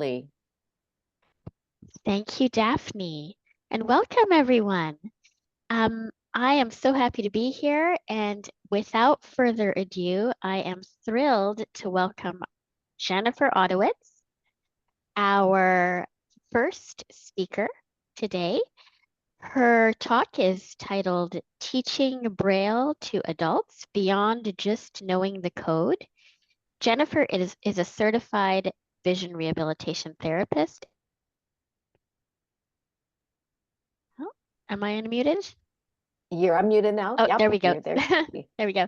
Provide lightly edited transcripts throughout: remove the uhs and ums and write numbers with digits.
Natalie. Thank you, Daphne, and welcome everyone. I am so happy to be here, and without further ado, I am thrilled to welcome Jennifer Ottowitz, our first speaker today. Her talk is titled Teaching Braille to Adults Beyond Just Knowing the Code. Jennifer is a certified vision rehabilitation therapist. Oh, am I unmuted? You're unmuted now. Oh, Yep, there we go. you're there. There we go.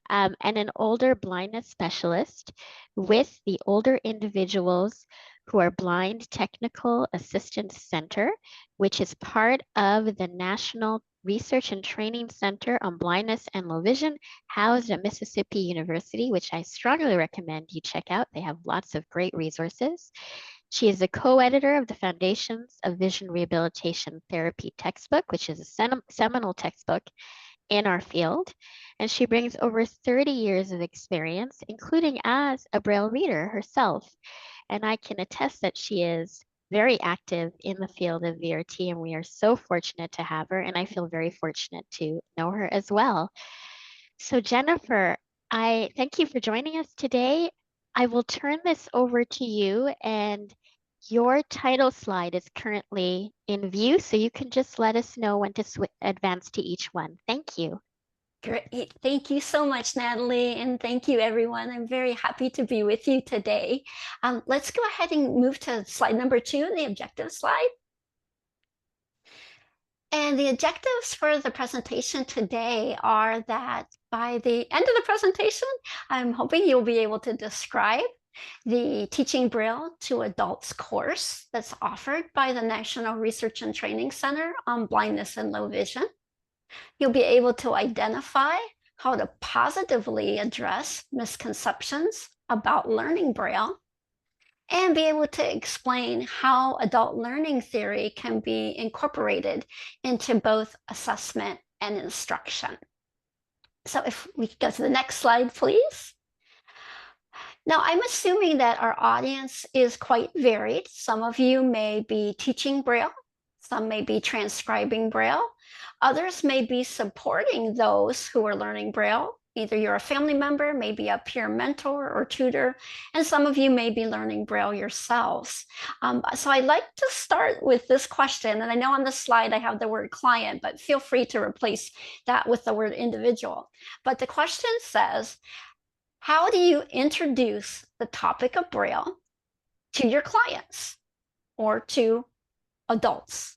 And an older blindness specialist with the Older Individuals Who Are Blind Technical Assistance Center, which is part of the National Research and Training Center on Blindness and Low Vision, housed at Mississippi University, which I strongly recommend you check out. They have lots of great resources. She is a co-editor of the Foundations of Vision Rehabilitation Therapy textbook, which is a seminal textbook in our field. And she brings over 30 years of experience, including as a Braille reader herself. And I can attest that she is very active in the field of VRT, and we are so fortunate to have her. And I feel very fortunate to know her as well. So, Jennifer, I thank you for joining us today. I will turn this over to you, and your title slide is currently in view, so you can just let us know when to advance to each one. Thank you. Great. Thank you so much, Natalie, and thank you, everyone. I'm very happy to be with you today. Let's go ahead and move to slide number 2, the objective slide. And the objectives for the presentation today are that by the end of the presentation, I'm hoping you'll be able to describe the Teaching Braille to Adults course that's offered by the National Research and Training Center on Blindness and Low Vision. You'll be able to identify how to positively address misconceptions about learning Braille and be able to explain how adult learning theory can be incorporated into both assessment and instruction. So if we could go to the next slide, please. Now, I'm assuming that our audience is quite varied. Some of you may be teaching Braille, some may be transcribing Braille, others may be supporting those who are learning Braille. Either you're a family member, maybe a peer mentor or tutor, and some of you may be learning Braille yourselves. So I'd like to start with this question, and I know on the slide I have the word client, but feel free to replace that with the word individual. But the question says, how do you introduce the topic of Braille to your clients or to adults?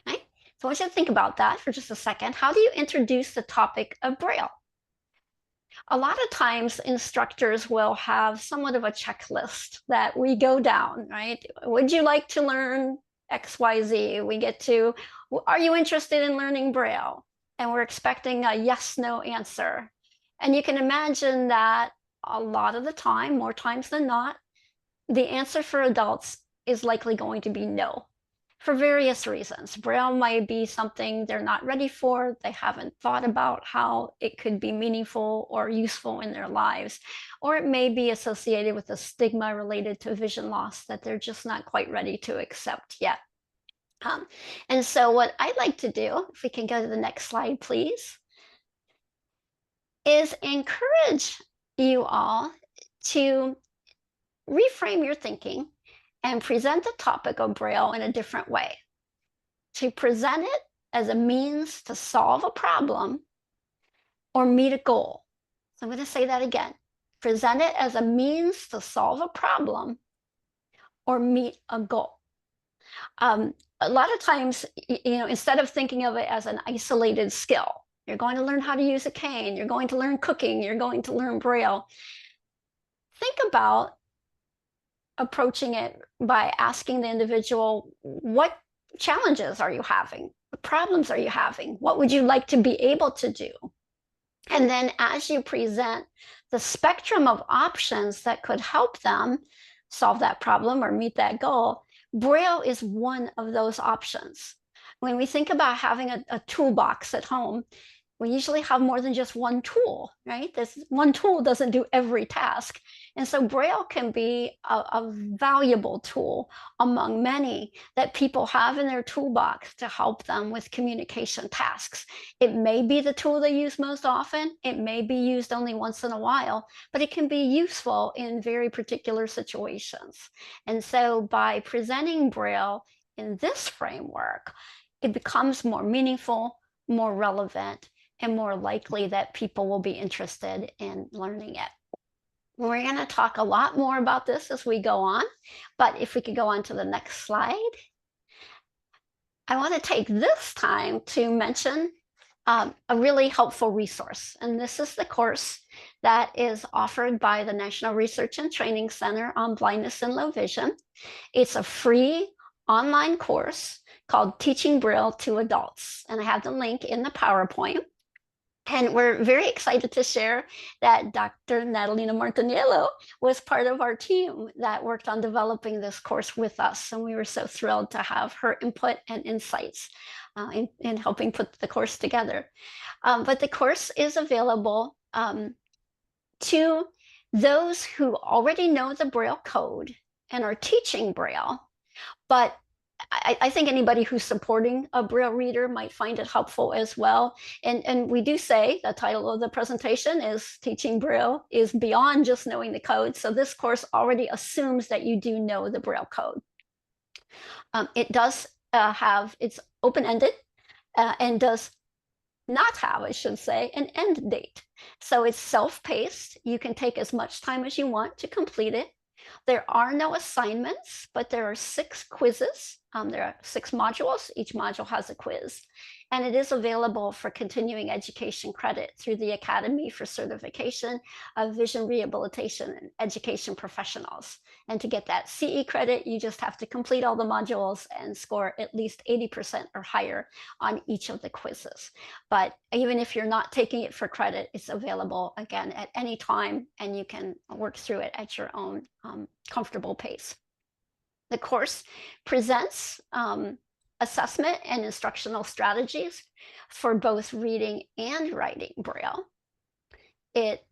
Okay? So I want you to think about that for just a second. How do you introduce the topic of Braille? A lot of times instructors will have somewhat of a checklist that we go down, right? Would you like to learn XYZ? We get to, are you interested in learning Braille? And we're expecting a yes, no answer. And you can imagine that a lot of the time, more times than not, the answer for adults is likely going to be no, for various reasons. Braille might be something they're not ready for. They haven't thought about how it could be meaningful or useful in their lives. Or it may be associated with a stigma related to vision loss that they're just not quite ready to accept yet. And so what I'd like to do, if we can go to the next slide, please, is encourage you all to reframe your thinking and present the topic of Braille in a different way. To present it as a means to solve a problem or meet a goal. So I'm going to say that again. Present it as a means to solve a problem or meet a goal. A lot of times, instead of thinking of it as an isolated skill, you're going to learn how to use a cane, you're going to learn cooking, you're going to learn Braille. Think about approaching it by asking the individual, what challenges are you having? What problems are you having? What would you like to be able to do? And then as you present the spectrum of options that could help them solve that problem or meet that goal, Braille is one of those options. When we think about having a toolbox at home, we usually have more than just one tool, right? This one tool doesn't do every task. And so Braille can be a valuable tool among many that people have in their toolbox to help them with communication tasks. It may be the tool they use most often. It may be used only once in a while, but it can be useful in very particular situations. And so by presenting Braille in this framework, it becomes more meaningful, more relevant, and more likely that people will be interested in learning it. We're going to talk a lot more about this as we go on, but if we could go on to the next slide. I want to take this time to mention a really helpful resource, and this is the course that is offered by the National Research and Training Center on Blindness and Low Vision. It's a free online course called Teaching Braille to Adults, and I have the link in the PowerPoint. And we're very excited to share that Dr. Natalina Martiniello was part of our team that worked on developing this course with us. And we were so thrilled to have her input and insights in helping put the course together. But the course is available to those who already know the Braille code and are teaching Braille, but I think anybody who's supporting a Braille reader might find it helpful as well. And we do say the title of the presentation is Teaching Braille is Beyond Just Knowing the Code. So this course already assumes that you do know the Braille code. It does it's open-ended and does not have, I should say, an end date. So it's self-paced. You can take as much time as you want to complete it. There are no assignments, but there are 6 quizzes. There are 6 modules. Each module has a quiz. And it is available for continuing education credit through the Academy for Certification of Vision Rehabilitation and Education Professionals. And to get that CE credit, you just have to complete all the modules and score at least 80% or higher on each of the quizzes. But even if you're not taking it for credit, it's available again at any time, and you can work through it at your own comfortable pace. The course presents assessment and instructional strategies for both reading and writing Braille. It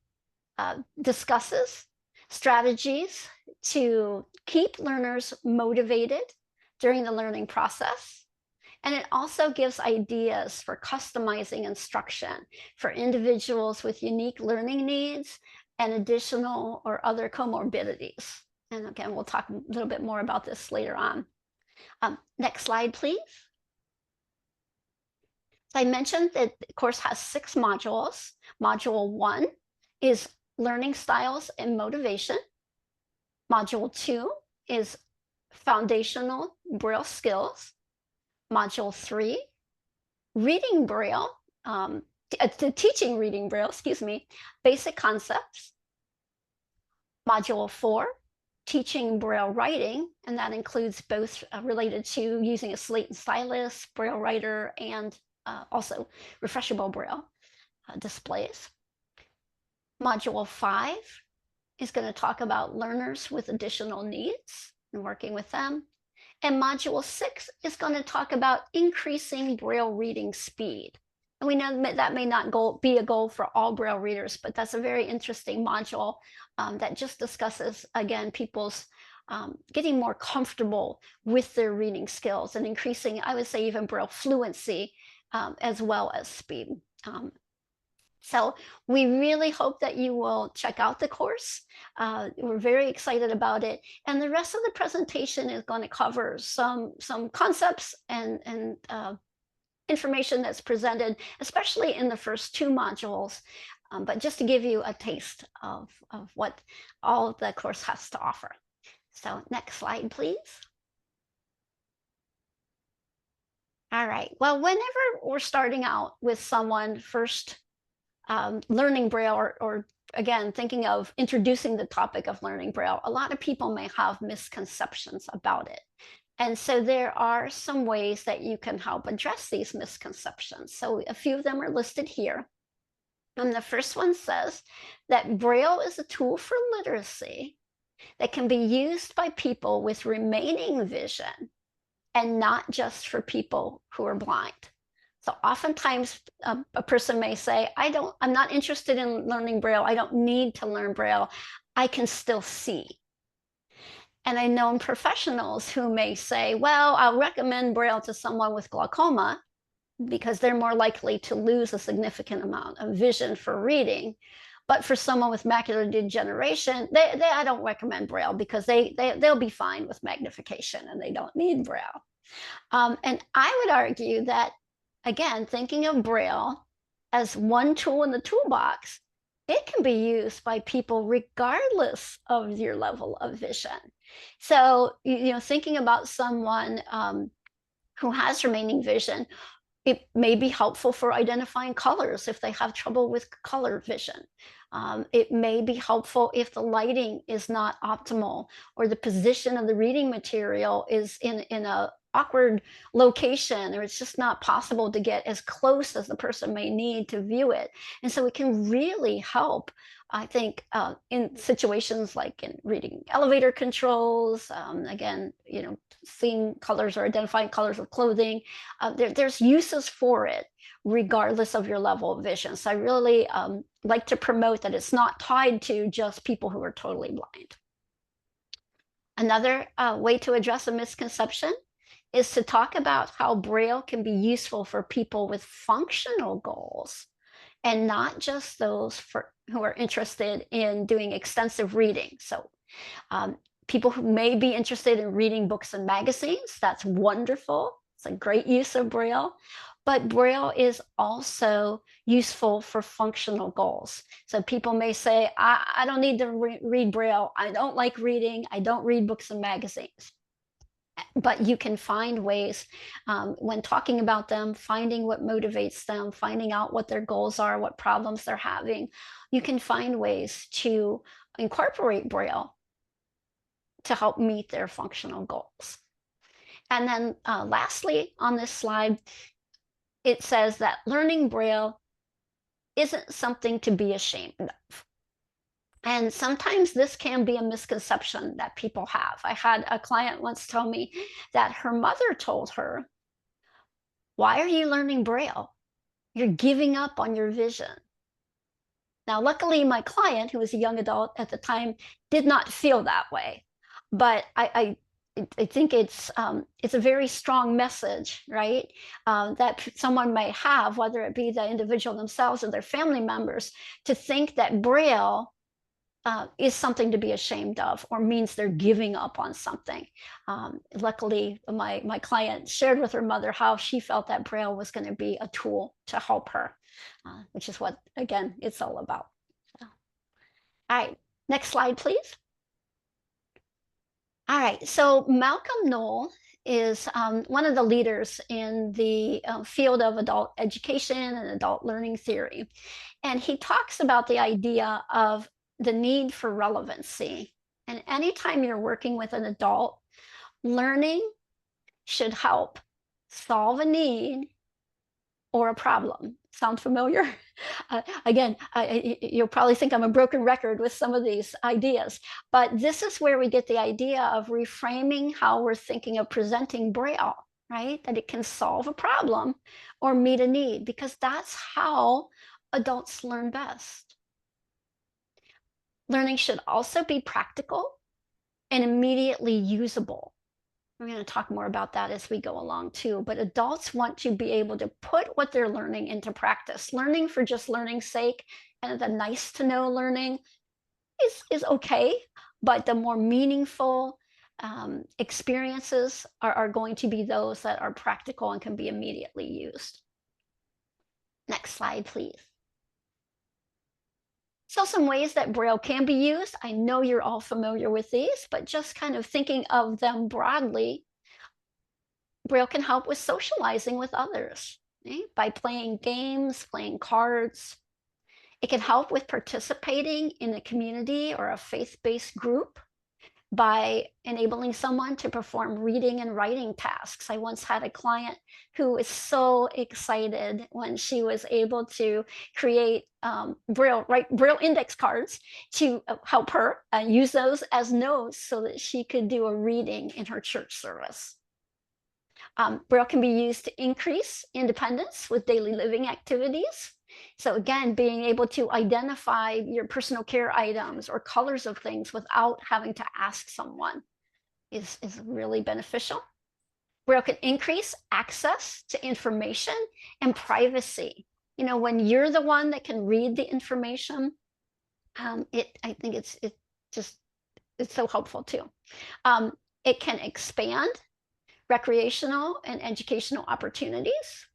discusses strategies to keep learners motivated during the learning process. And it also gives ideas for customizing instruction for individuals with unique learning needs and additional or other comorbidities. And again, we'll talk a little bit more about this later on. Next slide, please. So I mentioned that the course has 6 modules. Module 1 is learning styles and motivation. Module 2 is foundational Braille skills. Module 3, reading Braille, teaching reading Braille, basic concepts. Module 4, teaching Braille writing, and that includes both related to using a slate and stylus, Braille writer, and also refreshable Braille displays. Module 5 is going to talk about learners with additional needs and working with them. And Module 6 is going to talk about increasing Braille reading speed. And we know that may not be a goal for all Braille readers, but that's a very interesting module that just discusses, again, people's getting more comfortable with their reading skills and increasing, I would say, even Braille fluency as well as speed. So we really hope that you will check out the course. We're very excited about it. And the rest of the presentation is going to cover some concepts and information that's presented, especially in the first 2 modules, but just to give you a taste of what all the course has to offer. So next slide, please. All right, well, whenever we're starting out with someone first learning Braille or again, thinking of introducing the topic of learning Braille, a lot of people may have misconceptions about it. And so there are some ways that you can help address these misconceptions. So a few of them are listed here. And the first one says that Braille is a tool for literacy that can be used by people with remaining vision and not just for people who are blind. So oftentimes a person may say, I'm not interested in learning Braille. I don't need to learn Braille. I can still see. And I know professionals who may say, well, I'll recommend Braille to someone with glaucoma because they're more likely to lose a significant amount of vision for reading. But for someone with macular degeneration, I don't recommend Braille because they'll be fine with magnification and they don't need Braille. And I would argue that, again, thinking of Braille as one tool in the toolbox, it can be used by people regardless of your level of vision. So, thinking about someone who has remaining vision, it may be helpful for identifying colors if they have trouble with color vision. It may be helpful if the lighting is not optimal or the position of the reading material is in a awkward location, or it's just not possible to get as close as the person may need to view it. And so it can really help, I think, in situations like in reading elevator controls, again, seeing colors or identifying colors of clothing. There's uses for it regardless of your level of vision. So I really like to promote that it's not tied to just people who are totally blind. Another way to address a misconception is to talk about how Braille can be useful for people with functional goals and not just those who are interested in doing extensive reading. So people who may be interested in reading books and magazines, that's wonderful. It's a great use of Braille. But Braille is also useful for functional goals. So people may say, I don't need to read Braille. I don't like reading. I don't read books and magazines. But you can find ways when talking about them, finding what motivates them, finding out what their goals are, what problems they're having. You can find ways to incorporate Braille to help meet their functional goals. And then lastly, on this slide, it says that learning Braille isn't something to be ashamed of. And sometimes this can be a misconception that people have. I had a client once tell me that her mother told her, "Why are you learning Braille? You're giving up on your vision." Now, luckily, my client, who was a young adult at the time, did not feel that way. But I think it's a very strong message, right? That someone may have, whether it be the individual themselves or their family members, to think that Braille is something to be ashamed of or means they're giving up on something. Luckily, my client shared with her mother how she felt that Braille was going to be a tool to help her, which is what, again, it's all about. So. All right, next slide, please. All right, so Malcolm Knoll is one of the leaders in the field of adult education and adult learning theory. And he talks about the idea of the need for relevancy. And anytime you're working with an adult, learning should help solve a need or a problem. Sound familiar? Again, you'll probably think I'm a broken record with some of these ideas, but this is where we get the idea of reframing how we're thinking of presenting Braille, right? That it can solve a problem or meet a need, because that's how adults learn best. Learning should also be practical and immediately usable. We're going to talk more about that as we go along too, but adults want to be able to put what they're learning into practice. Learning for just learning's sake and the nice to know learning is okay, but the more meaningful experiences are going to be those that are practical and can be immediately used. Next slide, please. So some ways that Braille can be used. I know you're all familiar with these, but just kind of thinking of them broadly, Braille can help with socializing with others, by playing games, playing cards. It can help with participating in a community or a faith-based group by enabling someone to perform reading and writing tasks. I once had a client who was so excited when she was able to create Braille index cards to help her use those as notes so that she could do a reading in her church service. Braille can be used to increase independence with daily living activities. So again, being able to identify your personal care items or colors of things without having to ask someone is really beneficial. Braille can increase access to information and privacy. You know, when you're the one that can read the information, I think it's so helpful too. It can expand recreational and educational opportunities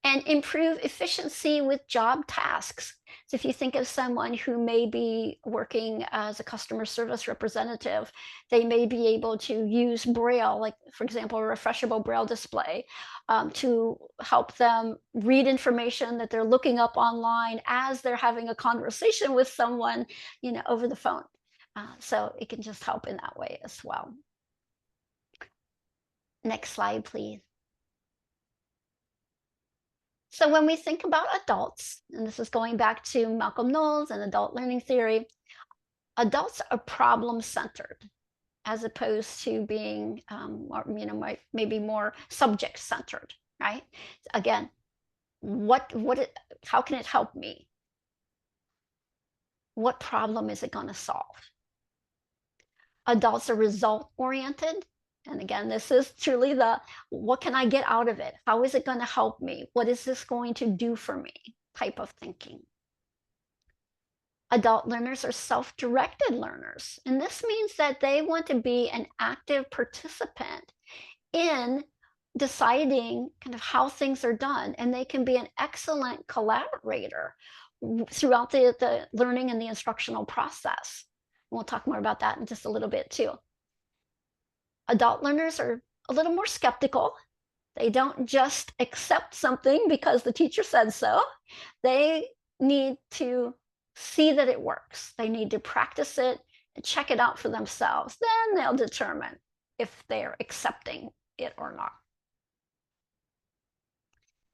and improve efficiency with job tasks. So if you think of someone who may be working as a customer service representative, they may be able to use Braille, like for example, a refreshable Braille display, to help them read information that they're looking up online as they're having a conversation with someone, you know, over the phone. So it can just help in that way as well. Next slide, please. So when we think about adults, and this is going back to Malcolm Knowles and adult learning theory, adults are problem-centered as opposed to being, maybe more subject-centered, right? Again, how can it help me? What problem is it going to solve? Adults are result-oriented. And again, this is truly what can I get out of it? How is it going to help me? What is this going to do for me type of thinking? Adult learners are self-directed learners. And this means that they want to be an active participant in deciding kind of how things are done. And they can be an excellent collaborator throughout the learning and the instructional process. We'll talk more about that in just a little bit too. Adult learners are a little more skeptical. They don't just accept something because the teacher said so. They need to see that it works. They need to practice it and check it out for themselves. Then they'll determine if they're accepting it or not.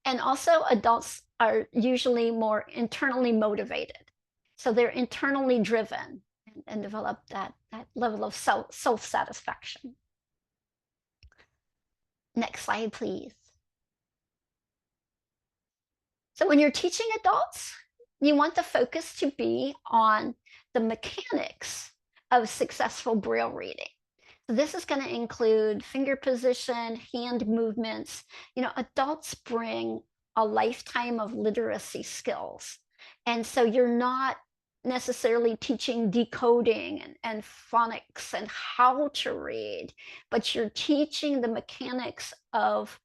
And also, adults are usually more internally motivated. So they're internally driven and develop that level of self-satisfaction. Next slide, please. So when you're teaching adults, you want the focus to be on the mechanics of successful Braille reading. So this is going to include finger position, hand movements. You know, adults bring a lifetime of literacy skills. And so you're not necessarily teaching decoding and phonics and how to read, but you're teaching the mechanics of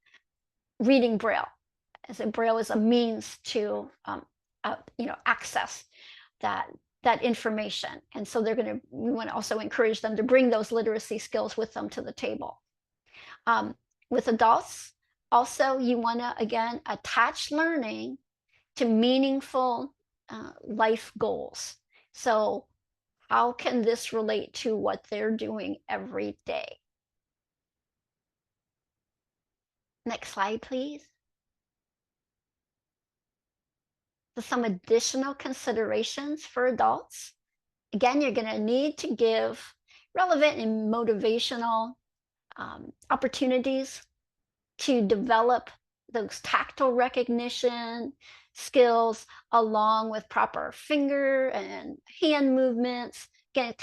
reading Braille. As a Braille is a means to access that information. And so we want to also encourage them to bring those literacy skills with them to the table. With adults, also you want to, again, attach learning to meaningful life goals. So how can this relate to what they're doing every day? Next slide, please. So some additional considerations for adults. Again, you're going to need to give relevant and motivational opportunities to develop those tactile recognition skills along with proper finger and hand movements. Again,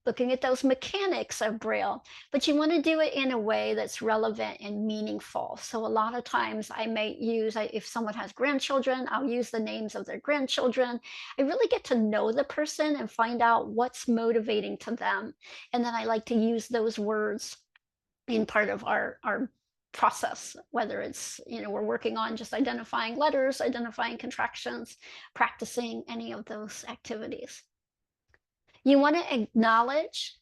looking at those mechanics of Braille, but you want to do it in a way that's relevant and meaningful. So a lot of times I may use, if someone has grandchildren, I'll use the names of their grandchildren. I really get to know the person and find out what's motivating to them. And then I like to use those words in part of our process, whether it's, we're working on just identifying letters, identifying contractions, practicing any of those activities. You want to acknowledge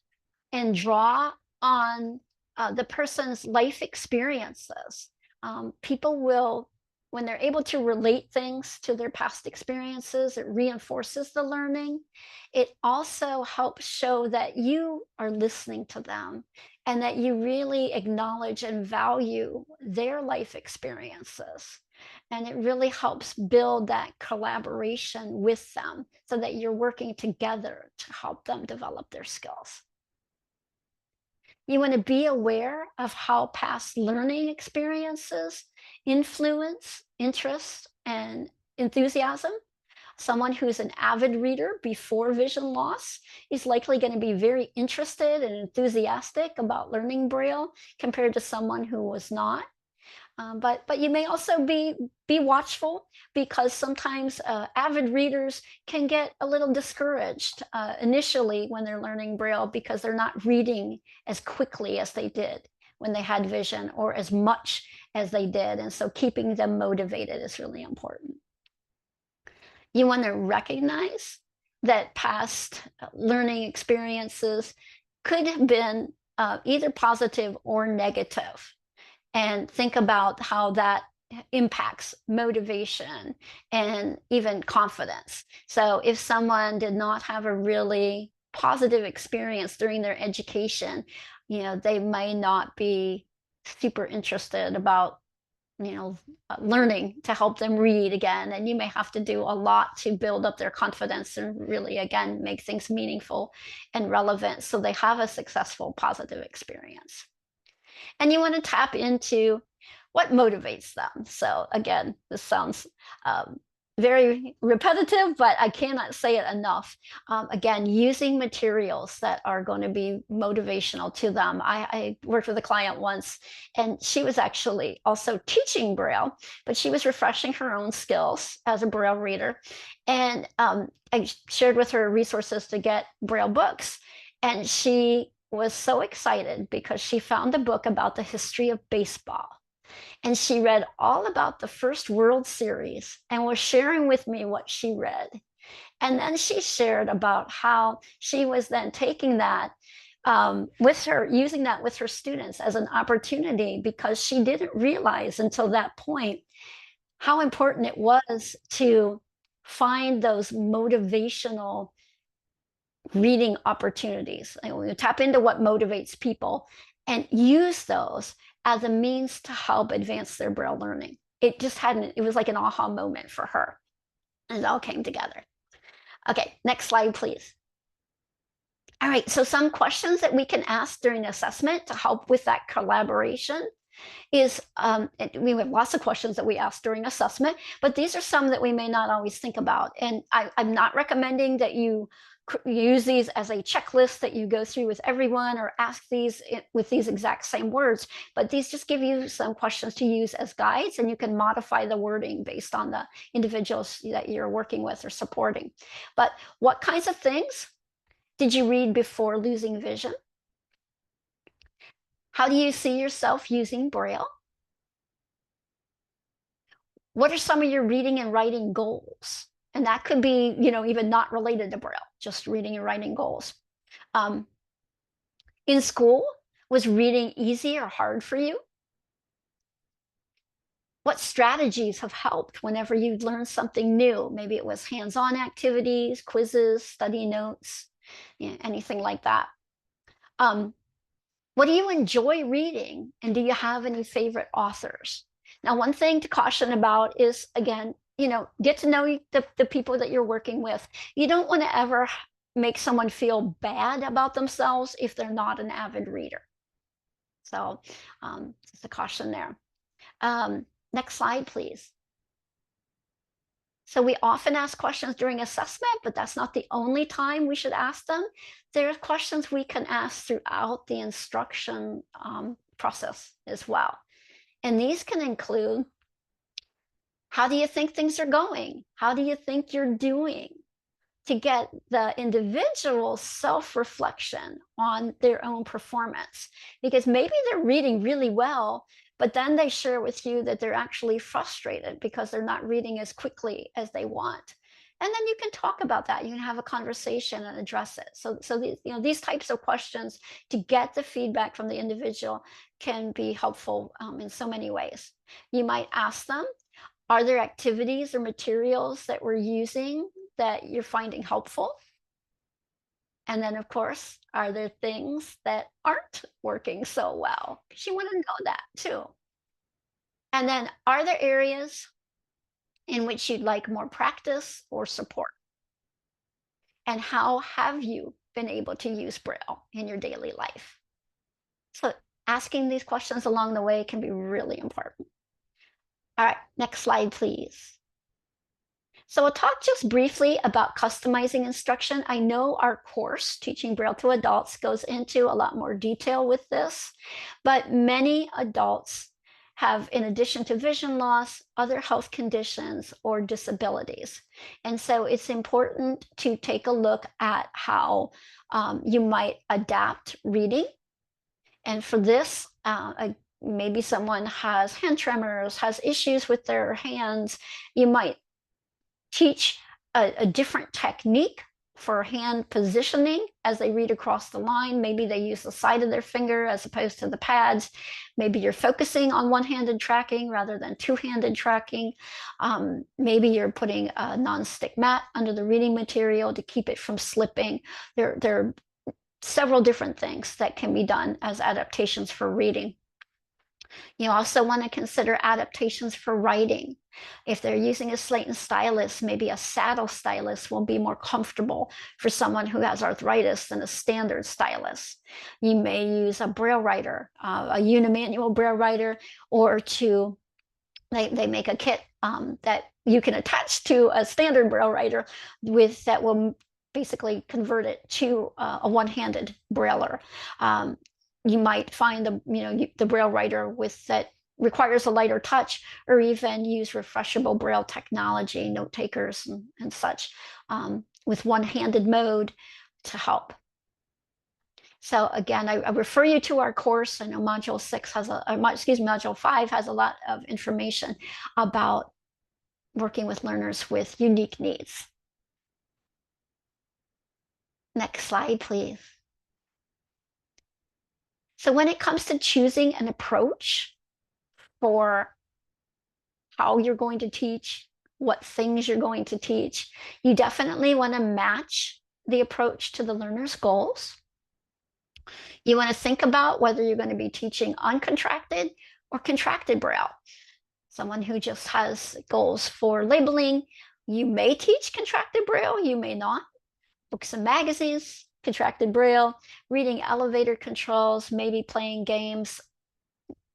and draw on the person's life experiences. People will, when they're able to relate things to their past experiences, it reinforces the learning. It also helps show that you are listening to them and that you really acknowledge and value their life experiences. And it really helps build that collaboration with them so that you're working together to help them develop their skills. You want to be aware of how past learning experiences influence interest and enthusiasm. Someone who's an avid reader before vision loss is likely going to be very interested and enthusiastic about learning Braille compared to someone who was not. But you may also be watchful, because sometimes avid readers can get a little discouraged initially when they're learning Braille, because they're not reading as quickly as they did when they had vision, or as much as they did. And so keeping them motivated is really important. You want to recognize that past learning experiences could have been either positive or negative, and think about how that impacts motivation and even confidence. So if someone did not have a really positive experience during their education, they may not be super interested about learning to help them read again. And you may have to do a lot to build up their confidence and really, again, make things meaningful and relevant so they have a successful positive experience. And you want to tap into what motivates them. So again, this sounds very repetitive, but I cannot say it enough. Again, using materials that are going to be motivational to them. I worked with a client once, and she was actually also teaching Braille, but she was refreshing her own skills as a Braille reader. And I shared with her resources to get Braille books. And she was so excited because she found a book about the history of baseball. And she read all about the first World Series and was sharing with me what she read. And then she shared about how she was then taking that with her, using that with her students as an opportunity, because she didn't realize until that point how important it was to find those motivational reading opportunities. You tap into what motivates people and use those as a means to help advance their Braille learning. It was like an aha moment for her. And it all came together. Okay, next slide, please. All right, so some questions that we can ask during assessment to help with that collaboration is, we have lots of questions that we ask during assessment, but these are some that we may not always think about. And I'm not recommending that you use these as a checklist that you go through with everyone, or ask these with these exact same words, but these just give you some questions to use as guides, and you can modify the wording based on the individuals that you're working with or supporting. But what kinds of things did you read before losing vision? How do you see yourself using Braille? What are some of your reading and writing goals? And that could be, even not related to Braille, just reading and writing goals. In school, was reading easy or hard for you? What strategies have helped whenever you learned something new? Maybe it was hands-on activities, quizzes, study notes, anything like that. What do you enjoy reading? And do you have any favorite authors? Now, one thing to caution about is, again, get to know the people that you're working with. You don't want to ever make someone feel bad about themselves if they're not an avid reader. So just a caution there. Next slide, please. So we often ask questions during assessment, but that's not the only time we should ask them. There are questions we can ask throughout the instruction process as well. And these can include, how do you think things are going? How do you think you're doing? To get the individual self-reflection on their own performance. Because maybe they're reading really well, but then they share with you that they're actually frustrated because they're not reading as quickly as they want. And then you can talk about that. You can have a conversation and address it. So these types of questions to get the feedback from the individual can be helpful in so many ways. You might ask them, are there activities or materials that we're using that you're finding helpful? And then, of course, are there things that aren't working so well? Because you want to know that too. And then, are there areas in which you'd like more practice or support? And how have you been able to use Braille in your daily life? asking these questions along the way can be really important. All right, next slide, please. So I'll talk just briefly about customizing instruction. I know our course, Teaching Braille to Adults, goes into a lot more detail with this, but many adults have, in addition to vision loss, other health conditions or disabilities. And so it's important to take a look at how you might adapt reading. And for this, maybe someone has hand tremors, has issues with their hands. You might teach a different technique for hand positioning as they read across the line. Maybe they use the side of their finger as opposed to the pads. Maybe you're focusing on one-handed tracking rather than two-handed tracking. Maybe you're putting a non-stick mat under the reading material to keep it from slipping. There are several different things that can be done as adaptations for reading. You also want to consider adaptations for writing. If they're using a slate and stylus, maybe a saddle stylus will be more comfortable for someone who has arthritis than a standard stylus. You may use a Braille writer, a unimanual Braille writer, or they make a kit that you can attach to a standard Braille writer that will basically convert it to a one-handed Brailler. You might find the Braille writer that requires a lighter touch, or even use refreshable Braille technology, note takers and such, with one-handed mode to help. So again, I refer you to our course. I know Module 5 has a lot of information about working with learners with unique needs. Next slide, please. So when it comes to choosing an approach for how you're going to teach, what things you're going to teach, you definitely want to match the approach to the learner's goals. You want to think about whether you're going to be teaching uncontracted or contracted Braille. Someone who just has goals for labeling, you may teach contracted Braille, you may not. Books and magazines, contracted Braille, reading elevator controls, maybe playing games,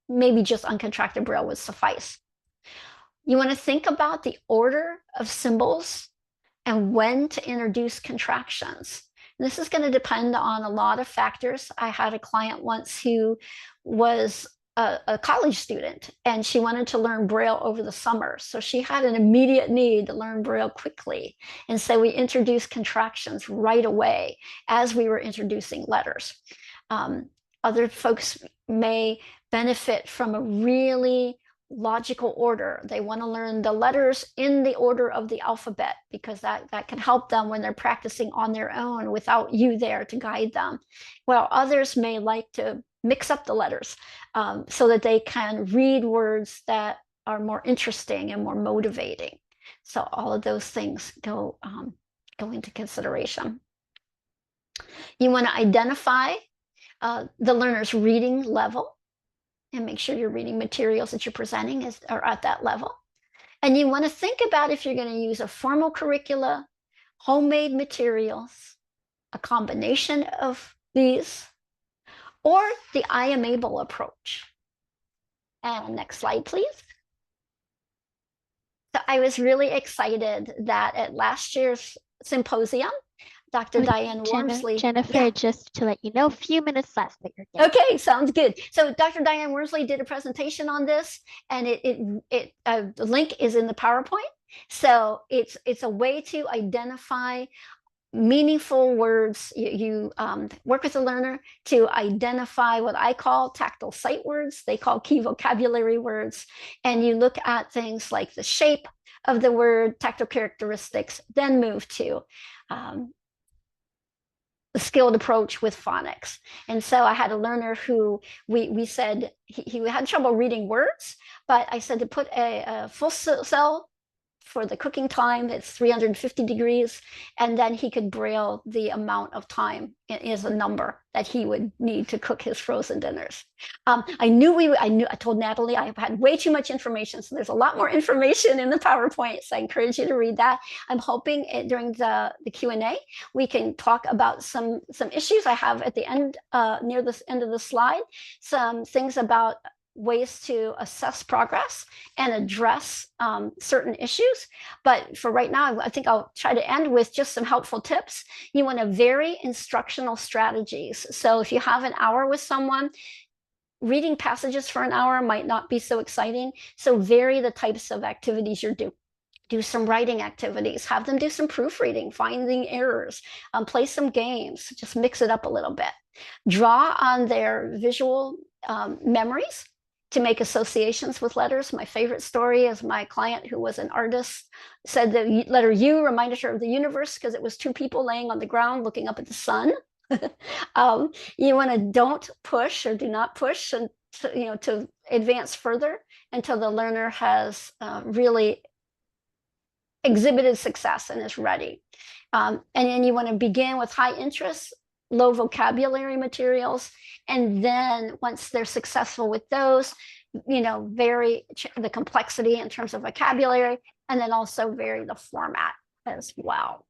maybe just uncontracted Braille would suffice. You want to think about the order of symbols and when to introduce contractions. This is going to depend on a lot of factors. I had a client once who was a college student, and she wanted to learn Braille over the summer. So she had an immediate need to learn Braille quickly. And so we introduced contractions right away as we were introducing letters. Other folks may benefit from a really logical order. They want to learn the letters in the order of the alphabet, because that can help them when they're practicing on their own without you there to guide them. While others may like to mix up the letters so that they can read words that are more interesting and more motivating. So all of those things go into consideration. You want to identify the learner's reading level and make sure your reading materials that you're presenting are at that level. And you want to think about if you're going to use a formal curricula, homemade materials, a combination of these, or the I am able approach. And next slide, please. So I was really excited that at last year's symposium, Dr. Diane Wormsley. Jennifer, Yeah. just to let you know, a few minutes left that you're getting. Okay, sounds good. So Dr. Diane Wormsley did a presentation on this, and the link is in the PowerPoint. So it's a way to identify meaningful words. You work with the learner to identify what I call tactile sight words. They call key vocabulary words. And you look at things like the shape of the word, tactile characteristics, then move to the skilled approach with phonics. And so I had a learner who we said he had trouble reading words, but I said to put a full cell for the cooking time, it's 350 degrees. And then he could Braille the amount of time is a number that he would need to cook his frozen dinners. I told Natalie I had way too much information. So there's a lot more information in the PowerPoint. So I encourage you to read that. I'm hoping during the Q&A, we can talk about some issues I have at the end, near the end of the slide, some things about ways to assess progress and address certain issues. But for right now, I think I'll try to end with just some helpful tips. You want to vary instructional strategies. So if you have an hour with someone, reading passages for an hour might not be so exciting. So vary the types of activities you're doing. Do some writing activities, have them do some proofreading, finding errors, play some games, just mix it up a little bit. Draw on their visual memories to make associations with letters. My favorite story is my client who was an artist said the letter U reminded her of the universe because it was two people laying on the ground looking up at the sun. You want to don't push or do not push and to advance further until the learner has really exhibited success and is ready. And then you want to begin with high interest, low vocabulary materials. And then once they're successful with those, vary the complexity in terms of vocabulary, and then also vary the format as well.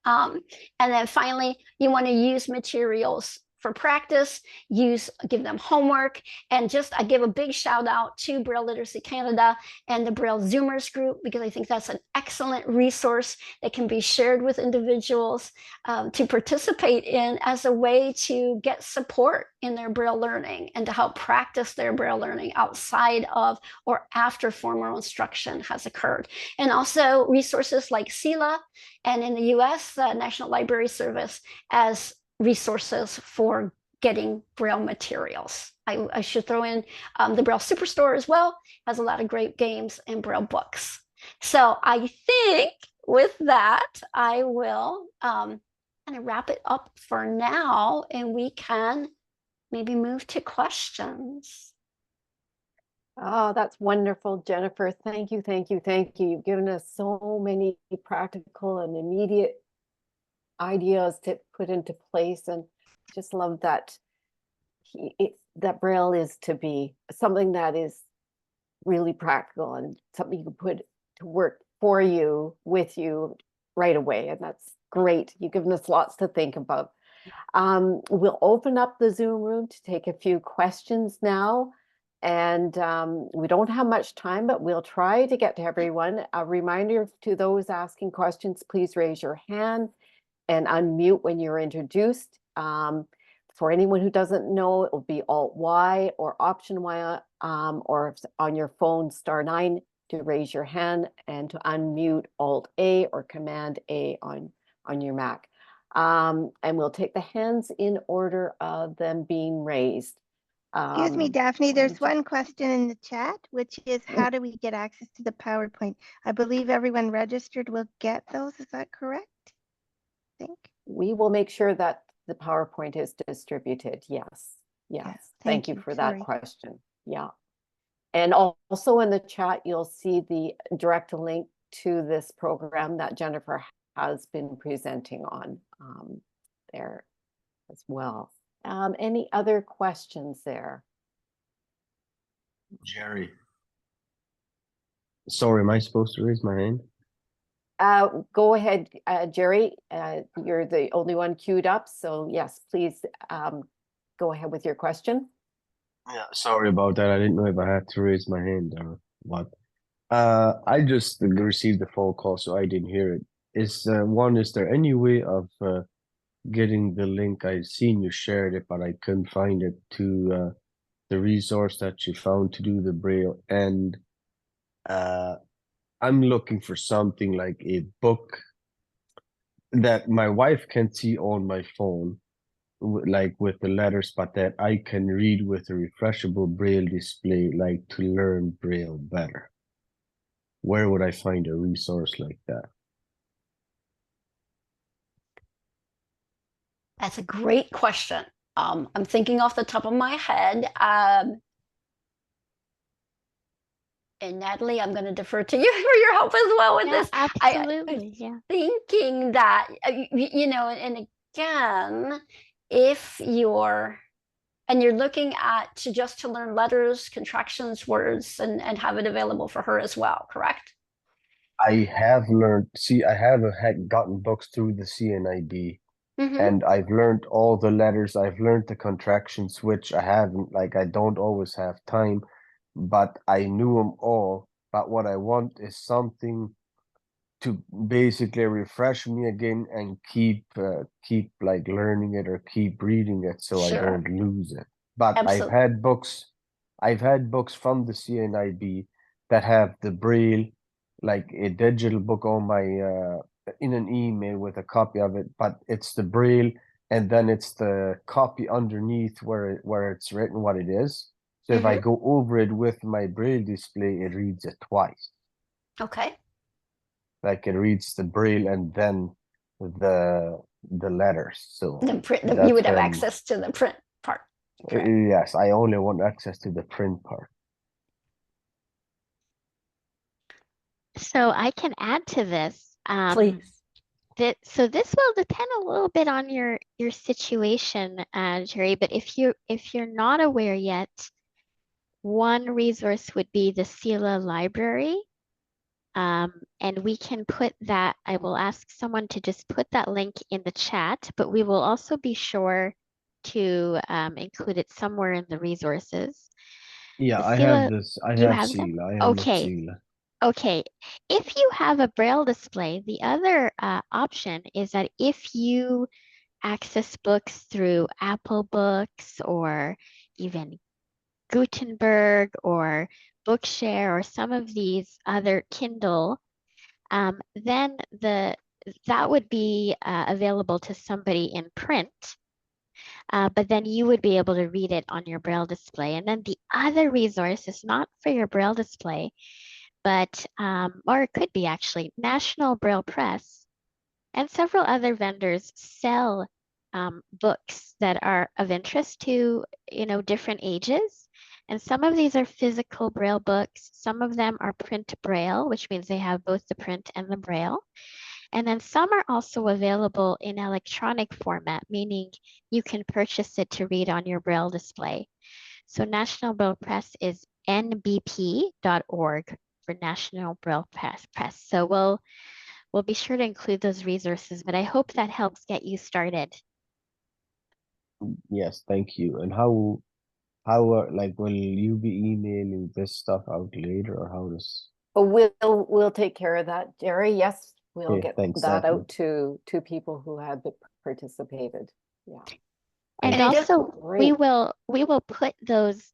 And then finally, you want to use materials for practice, give them homework, and I give a big shout out to Braille Literacy Canada and the Braille Zoomers group, because I think that's an excellent resource that can be shared with individuals to participate in as a way to get support in their Braille learning and to help practice their Braille learning outside of or after formal instruction has occurred. And also resources like CELA, and in the US, the National Library Service, as resources for getting Braille materials. I should throw in the Braille Superstore as well, has a lot of great games and Braille books. So I think with that, I will kind of wrap it up for now, and we can maybe move to questions. Oh, that's wonderful, Jennifer. Thank you, thank you, thank you. You've given us so many practical and immediate ideas to put into place, and just love that that Braille is to be something that is really practical and something you can put to work for you, with you right away. And that's great. You've given us lots to think about. We'll open up the Zoom room to take a few questions now. And we don't have much time, but we'll try to get to everyone. A reminder to those asking questions, please raise your hand and unmute when you're introduced. For anyone who doesn't know, it will be Alt-Y or Option-Y, or on your phone, *9 to raise your hand, and to unmute Alt-A or Command-A on your Mac. And we'll take the hands in order of them being raised. Excuse me, Daphne, there's one question in the chat, which is how do we get access to the PowerPoint? I believe everyone registered will get those. Is that correct? I think. We will make sure that the PowerPoint is distributed. Yes. Yes. Thank you for that question. Yeah. And also in the chat, you'll see the direct link to this program that Jennifer has been presenting on there as well. Any other questions there? Jerry. Sorry, am I supposed to raise my hand? Go ahead, Jerry. You're the only one queued up. So yes, please go ahead with your question. Yeah, sorry about that. I didn't know if I had to raise my hand or what. I just received the phone call, so I didn't hear it. Is there any way of getting the link? I seen you shared it, but I couldn't find it, to the resource that you found to do the Braille. And I'm looking for something like a book that my wife can see on my phone, like with the letters, but that I can read with a refreshable Braille display, like to learn Braille better. Where would I find a resource like that? That's a great question. I'm thinking off the top of my head. And Natalie, I'm going to defer to you for your help as well with Yeah, this. absolutely. Yeah. Thinking that, you know, and again, if you're looking at just to learn letters, contractions, words, and have it available for her as well, correct? I have learned. See, I have had gotten books through the CNIB, and I've learned all the letters. I've learned the contractions, which I haven't. Like, I don't always have time, but I knew them all. But what I want is something to basically refresh me again and keep like learning it or keep reading it so I Sure. don't lose it. But Absolutely. I've had books from the CNIB that have the Braille, like a digital book on my in an email with a copy of it, but it's the Braille and then it's the copy underneath where it's written what it is. So if I go over it with my Braille display, it reads it twice. Okay. Like it reads the Braille and then the letters. So The print, you that's would have what I'm- access to the print part. Correct. Yes, I only want access to the print part. So I can add to this. Please. So this will depend a little bit on your situation, Jerry. But if you're not aware yet, one resource would be the SELA library. And we can put that, I will ask someone to just put that link in the chat, but we will also be sure to include it somewhere in the resources. Yeah, The I SELA, have this. I you have have them? SELA. I am at Okay. SELA. Okay, if you have a Braille display, the other option is that if you access books through Apple Books or even Gutenberg or Bookshare or some of these other Kindle, then that would be available to somebody in print. But then you would be able to read it on your Braille display. And then the other resource is not for your Braille display, but or it could be actually National Braille Press and several other vendors sell books that are of interest to different ages. And some of these are physical Braille books. Some of them are print Braille, which means they have both the print and the Braille. And then some are also available in electronic format, meaning you can purchase it to read on your Braille display. So National Braille Press is nbp.org for National Braille Press. So we'll be sure to include those resources, but I hope that helps get you started. Yes, thank you. And how like will you be emailing this stuff out later or how does? But we'll take care of that, Jerry. Yes, we'll Okay, get thanks, that Natalie. out to people who have participated. Yeah. And And I do- also we Great. will put those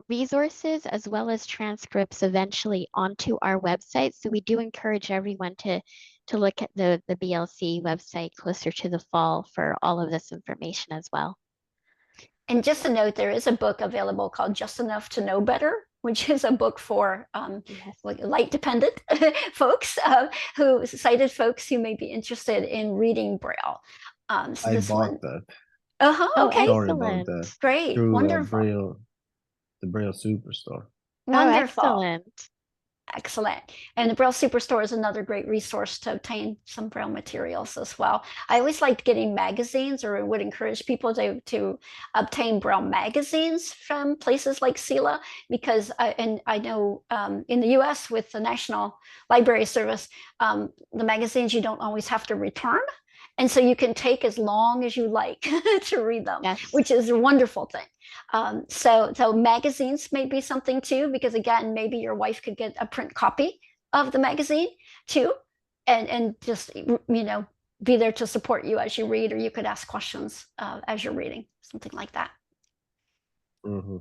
resources as well as transcripts eventually onto our website. So we do encourage everyone to look at the BLC website closer to the fall for all of this information as well. And just a note, there is a book available called Just Enough to Know Better, which is a book for Yes. light dependent folks, sighted folks who may be interested in reading Braille. So I this bought one. that. Oh, Okay. Sorry about excellent. that. Great. Through Wonderful. the Braille Superstore. Oh, Wonderful. excellent. Excellent. And the Braille Superstore is another great resource to obtain some Braille materials as well. I always liked getting magazines, or would encourage people to obtain Braille magazines from places like SELA, because I know in the US with the National Library Service, the magazines you don't always have to return. And so you can take as long as you like to read them, Yes. which is a wonderful thing. So magazines may be something too, because again, maybe your wife could get a print copy of the magazine too, and just be there to support you as you read, or you could ask questions as you're reading, something like that. Mm-hmm.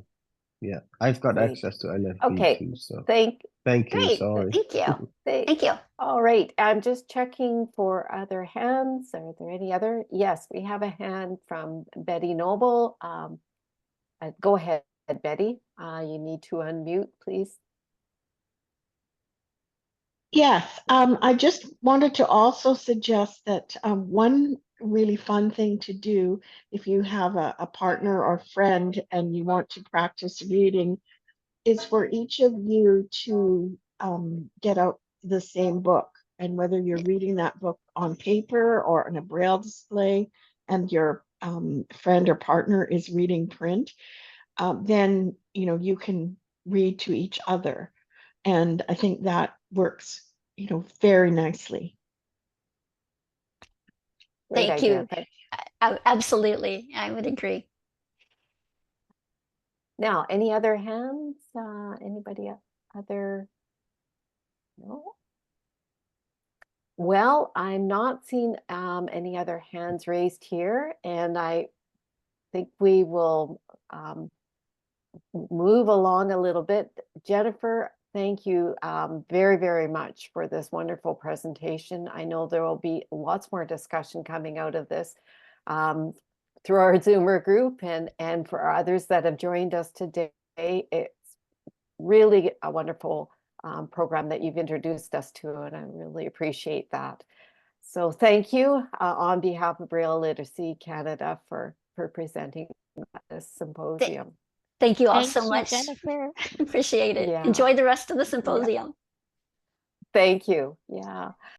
Yeah, I've got Great. access to LFB Okay. too, so Thank thank you. Great. Sorry. Thank you. Thank you. All right. I'm just checking for other hands. Are there any other? Yes, we have a hand from Betty Noble. Go ahead, Betty. You need to unmute, please. Yes, I just wanted to also suggest that one really fun thing to do if you have a partner or friend and you want to practice reading is for each of you to get out the same book. And whether you're reading that book on paper or on a Braille display, and your friend or partner is reading print, then you can read to each other. And I think that works, very nicely. Great Thank idea. you. Absolutely, I would agree. Now, any other hands? Anybody other? No? Well, I'm not seeing any other hands raised here, and I think we will move along a little bit. Jennifer, thank you very, very much for this wonderful presentation. I know there will be lots more discussion coming out of this through our Zoomer group and for others that have joined us today. It's really a wonderful program that you've introduced us to, and I really appreciate that. So thank you on behalf of Braille Literacy Canada for presenting this symposium. Thank you all Thank so you, much. Jennifer. Appreciate it. Yeah. Enjoy the rest of the symposium. Thank you. Yeah.